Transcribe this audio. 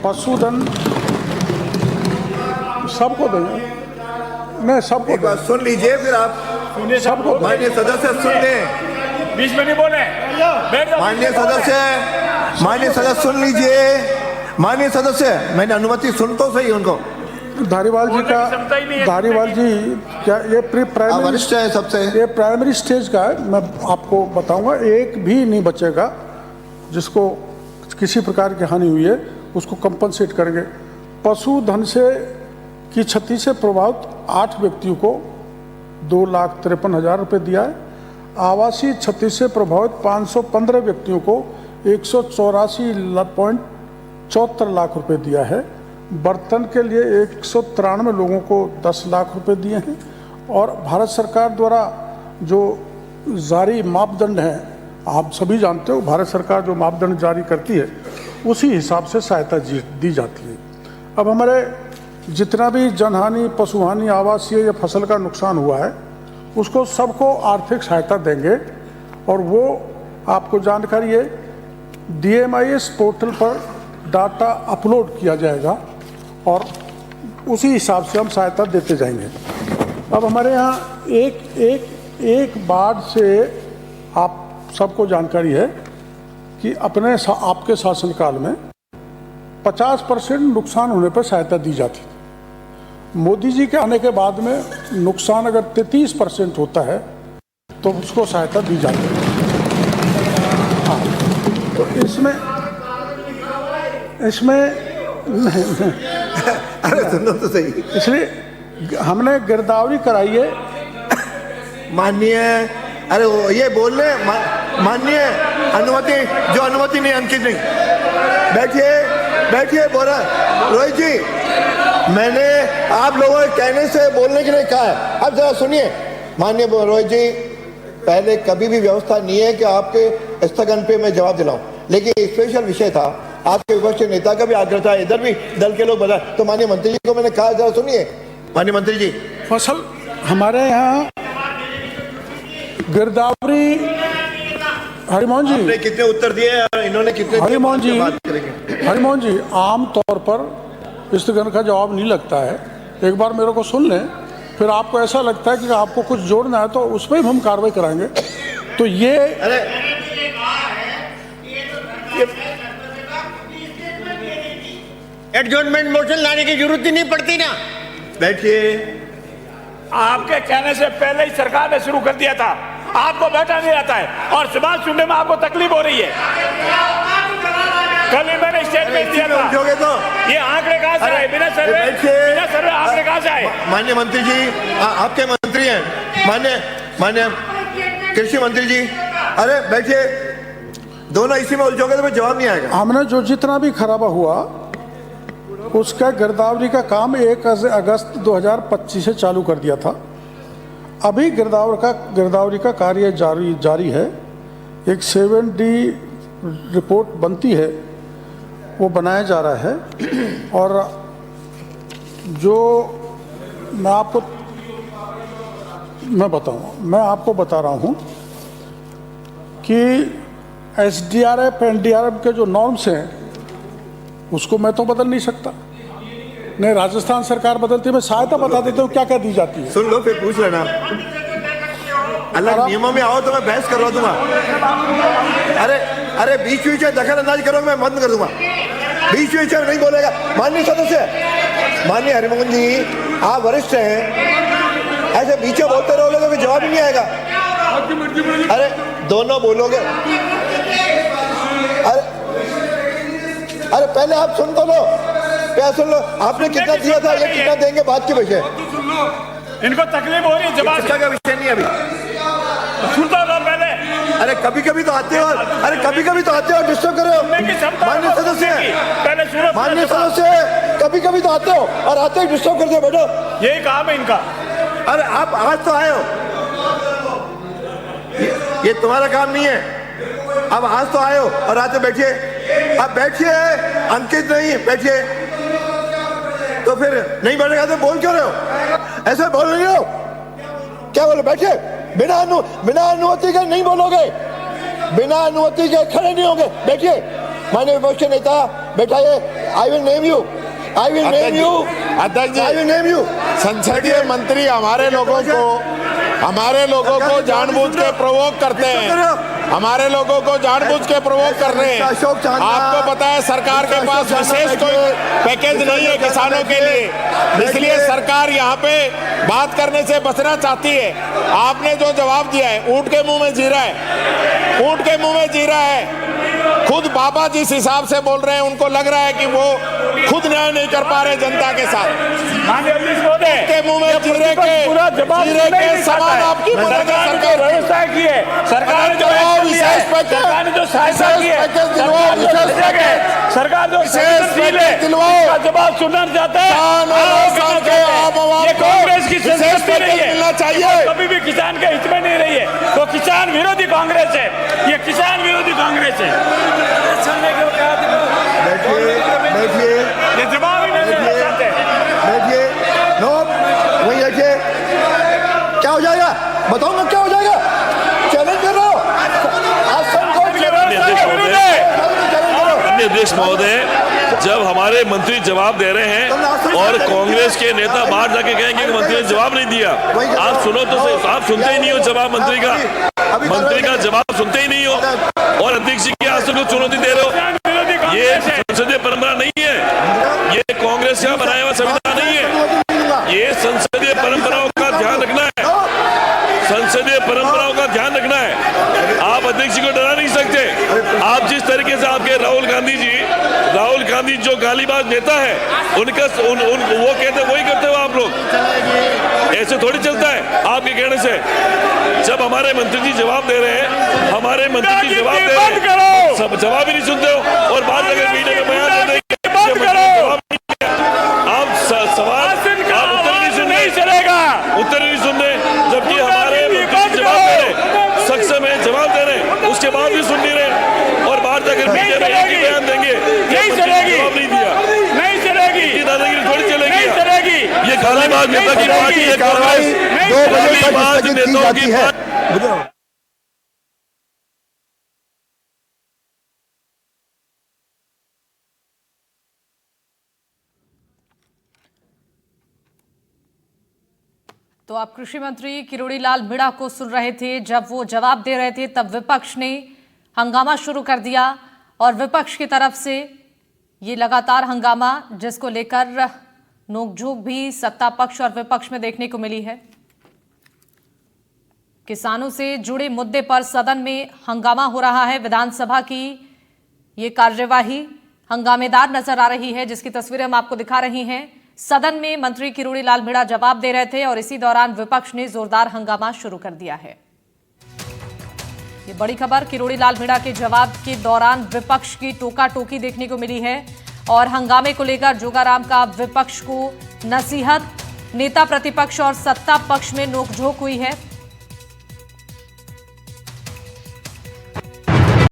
पशुधन सबको देंगे, नहीं सबको एक बात सुन लीजिए, फिर आप सबको माननीय सदस्य सुन लें। बीच में नहीं बोले, बैठ जाओ। माननीय सदस्य सुन लीजिए। माननीय सदस्य, मैंने अनुमति सुन तो सही उनको। धारीवाल जी का, धारीवाल जी क्या ये प्राइमरी वरिष्ठ है सबसे, ये प्राइमरी स्टेज का है। मैं आपको बताऊंगा, एक भी नहीं बचेगा जिसको किसी प्रकार की हानि हुई है, उसको कंपनसेट करेंगे। पशुधन से की क्षति से प्रभावित 8 व्यक्तियों को 2,53,000 रुपये दिया है। आवासीय क्षति से प्रभावित 515 व्यक्तियों को 184.74 लाख रुपए दिया है। बर्तन के लिए 193 लोगों को 10 लाख रुपए दिए हैं। और भारत सरकार द्वारा जो जारी मापदंड है, आप सभी जानते हो, भारत सरकार जो मापदंड जारी करती है उसी हिसाब से सहायता दी जाती है। अब हमारे जितना भी जनहानि, पशुहानि, आवासीय या फसल का नुकसान हुआ है उसको सबको आर्थिक सहायता देंगे। और वो आपको जानकारी है, DMIS पोर्टल पर डाटा अपलोड किया जाएगा और उसी हिसाब से हम सहायता देते जाएंगे। अब हमारे यहाँ एक बाढ़ से आप सबको जानकारी है कि आपके शासनकाल में 50% नुकसान होने पर सहायता दी जाती थी। मोदी जी के आने के बाद में नुकसान अगर 33% होता है तो उसको सहायता दी जाती है। हाँ, तो इसमें अरे सुनो तो सही, इसलिए हमने गिरदावरी कराई है। माननीय, अरे वो ये बोल रहे माननीय, अनुमति नहीं, अंकित नहीं। बैठिए बोल रहा रोहित जी, मैंने आप लोगों के कहने से बोलने के लिए कहा है। अब जरा सुनिए माननीय रोहित जी, पहले कभी भी व्यवस्था नहीं है कि आपके स्थगन पे मैं जवाब दिलाऊं, लेकिन स्पेशल विषय था, आपके विपक्ष के नेता का भी आग्रह था, इधर भी दल के लोग बता, तो माननीय मंत्री जी को मैंने कहा, जरा सुनिए माननीय मंत्री जी। फसल हमारे यहाँ गिरदावरी, हरिमोहन जी आपने कितने उत्तर दिए, इन्होंने कितने? हरिमोहन जी आम तौर पर स्थगन का जवाब नहीं लगता है। एक बार मेरे को सुन लें, फिर आपको ऐसा लगता है कि आपको कुछ जोड़ना है तो उस पर भी हम कार्रवाई कराएंगे। तो ये एडजॉर्नमेंट मोशन लाने की जरूरत ही नहीं पड़ती ना। बैठिए। आपके कहने से पहले ही सरकार ने शुरू कर दिया था, आपको बैठा नहीं रहता है और सवाल सुनने में आपको तकलीफ हो रही है। कल ही मैंने स्टेटमेंट दिया था, तो ये आंकड़े कहां से आए? बिना सर्वे आंकड़े कहां से आए? माननीय मंत्री जी, आपके मंत्री हैं, माननीय कृषि मंत्री जी, अरे बैठिए, दोनों इसी में उलझोगे तो जवाब नहीं आएगा। हमने जो जितना भी खराबा हुआ उसका गिरदावरी का काम 1 अगस्त 2025 से चालू कर दिया था। अभी गिरदावरी का कार्य जारी है। एक 7D रिपोर्ट बनती है, वो बनाया जा रहा है। और जो मैं आपको बता रहा हूँ कि SDRF NDRF के जो नॉर्म्स हैं उसको मैं तो बदल नहीं सकता, नहीं राजस्थान सरकार बदलती है। मैं सहायता बता देता हूँ क्या क्या दी जाती है। सुन लो फिर पूछ लेना, अलग नियमों में आओ तो मैं बहस करवा दूंगा। अरे बीच में दखल अंदाजी करोगे मैं बंद कर दूंगा, बीच में नहीं बोलेगा। माननीय सदस्य, माननीय हरिमोहन जी, आप वरिष्ठ हैं, ऐसे बीच में बोलते रहोगे तो फिर जवाब ही नहीं आएगा। अरे दोनों बोलोगे, अरे पहले आप सुन तो लो, क्या सुन लो, आपने कितना दिया था, ये कितना देंगे, बात के विषय। इनको तकलीफ हो रही है, जवाब का विषय नहीं अभी, सुनता लो पहले। अरे कभी कभी तो आते हो, डिस्टर्ब कर रहे हो। माननीय सदस्य, कभी कभी तो आते हो और आते ही डिस्टर्ब करते हो। बैठो, यही काम है इनका। अरे आप आज तो आए हो, ये तुम्हारा काम नहीं है। अब आज तो आए हो और आते बैठिए, अब बैठिए, अंकित नहीं बैठिए। तो फिर नहीं बैठेगा तो बोल क्यों रहे हो? ऐसे बोल रहे हो, क्या बोलो? बैठिए, बिना अनुमति के नहीं बोलोगे, बिना अनुमति के खड़े नहीं होंगे। बैठिए, माननीय विपक्ष के नेता बेटा ये I will name you, I will name you, अध्यक्ष जी, आई विल नेम यू। संसदीय मंत्री हमारे लोगों को जानबूझ के प्रोवोक करते हैं, हमारे लोगों को जानबूझ के प्रोवोक कर रहे हैं। आपको पता है सरकार के पास विशेष कोई पैकेज नहीं है किसानों के लिए, इसलिए सरकार यहाँ पे बात करने से बचना चाहती है। आपने जो जवाब दिया है ऊंट के मुंह में जीरा है, ऊंट के मुंह में जीरा है। खुद बाबा जिस हिसाब से बोल रहे हैं उनको लग रहा है कि वो खुद न्याय नहीं कर पा रहे जनता के साथ। के मुंह में जीरे के समान आपकी मदद सरकार व्यवस्था की है, सरकार जो विशेष पैकेज, जो सहायता की है, सरकार जो दिलवाओ, जवाब सुनना चाहता है। ये कांग्रेस की संस्कृति नहीं है, मिलना चाहिए, कभी भी किसान के हित में नहीं रही है। तो किसान विरोधी कांग्रेस है, ये किसान विरोधी कांग्रेस है। बैठिए, ये जवाब ही नहीं देना चाहते। बैठिए, नो वहीं बैठिए। क्या हो जाएगा बताऊंगा, क्या हो जाएगा, चैलेंज कर रहा हूँ। अध्यक्ष महोदय, जब हमारे मंत्री जवाब दे रहे हैं और कांग्रेस के नेता बाहर जाके कहेंगे कि मंत्री ने जवाब नहीं दिया, आप सुनो तो सही, आप सुनते ही नहीं हो जवाब मंत्री का जवाब सुनते ही नहीं हो और अध्यक्ष जी के आसन को चुनौती दे रहे हो। ये संसदीय परंपरा नहीं है, ये कांग्रेस का बनाया हुआ संविधान नहीं है। ये संसदीय परंपराओं का ध्यान रखना है, संसदीय परंपराओं का ध्यान रखना है। आप अध्यक्ष जी को डरा नहीं सकते। आप जिस तरीके से आपके राहुल गांधी जो गालीबाज नेता है उनका वो कहते वही करते हो आप लोग। ऐसे थोड़ी चलता है आपके कहने से। जब हमारे मंत्री जी जवाब दे रहे हैं, हमारे मंत्री जी जवाब दे रहे हैं, सब जवाब ही नहीं सुनते हो और बाद में मीडिया में बयान दे देंगे। आप सवाल आप उत्तर नहीं सुन रहे, जबकि हमारे मंत्री जवाब दे रहे, सक्षम है जवाब दे रहे, उसके बाद भी सुन नहीं रहे और बाहर जाकर मीडिया में एक ही बयान देंगे जवाब नहीं दिया। नहीं चलेगी, दादागिरी थोड़ी चलेगी, नहीं चलेगी। ये गालीबाज नेता की पार्टी है, कार्रवाई 2 बजे तक स्थगित की जाती है। तो आप कृषि मंत्री किरोड़ी लाल मीणा को सुन रहे थे। जब वो जवाब दे रहे थे तब विपक्ष ने हंगामा शुरू कर दिया और विपक्ष की तरफ से ये लगातार हंगामा, जिसको लेकर नोकझोंक भी सत्ता पक्ष और विपक्ष में देखने को मिली है। किसानों से जुड़े मुद्दे पर सदन में हंगामा हो रहा है। विधानसभा की ये कार्यवाही हंगामेदार नजर आ रही है, जिसकी तस्वीरें हम आपको दिखा रही हैं। सदन में मंत्री किरोड़ी लाल मीणा जवाब दे रहे थे और इसी दौरान विपक्ष ने जोरदार हंगामा शुरू कर दिया है। ये बड़ी खबर, किरोड़ी लाल मीणा के जवाब के दौरान विपक्ष की टोका टोकी देखने को मिली है और हंगामे को लेकर जोगाराम का विपक्ष को नसीहत, नेता प्रतिपक्ष और सत्ता पक्ष में नोकझोंक हुई है।